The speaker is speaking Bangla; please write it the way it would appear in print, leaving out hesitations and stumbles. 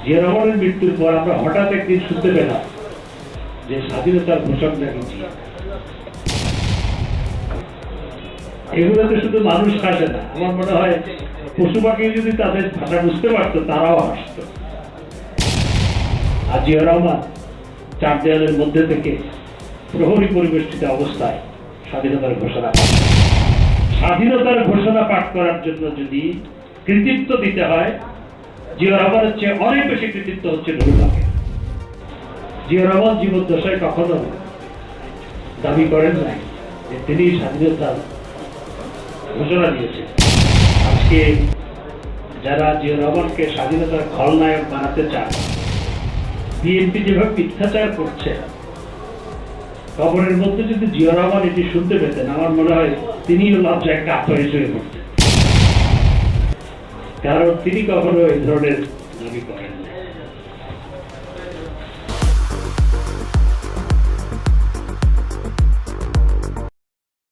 জিয়া রহমানের মৃত্যুর পর আমরা হঠাৎ একদিন শুনতে পেলাম যে স্বাধীনতার ঘোষক নাকি জিয়া। এগুলোতে শুধু মানুষ হাসে না, আমার মনে হয় পশু পাখি যদি তাদের ভাষা বুঝতে পারতো তারাও হাসত। আর জিয়া রহমান চার দেয়ালের মধ্যে থেকে প্রহরী পরিবেষ্টিত অবস্থায় স্বাধীনতার ঘোষণা পাঠ। স্বাধীনতার ঘোষণা পাঠ করার জন্য যদি কৃতিত্ব দিতে হয়, জিয়া রহমানের চেয়ে অনেক বেশি কৃতিত্ব হচ্ছে নুরুল্লাহকে। জিয়া রহমান জীবদ্দশায় কখনো দাবি করেন নাই যে তিনি স্বাধীনতার ঘোষণা দিয়েছেন। আজকে যারা জিয়া রহমানকে স্বাধীনতার খলনায়ক বানাতে চান, বিএনপি যেভাবে মিথ্যাচার করছে, খবরের মধ্যে যদি জিয়া রহমান এটি শুনতে পেতেন, আমার মনে হয় তিনিও লজ্জায় কাত হয়ে শুয়ে পড়তেন, কারণ তিনি কখনো এই ধরনের দাবি করেন না।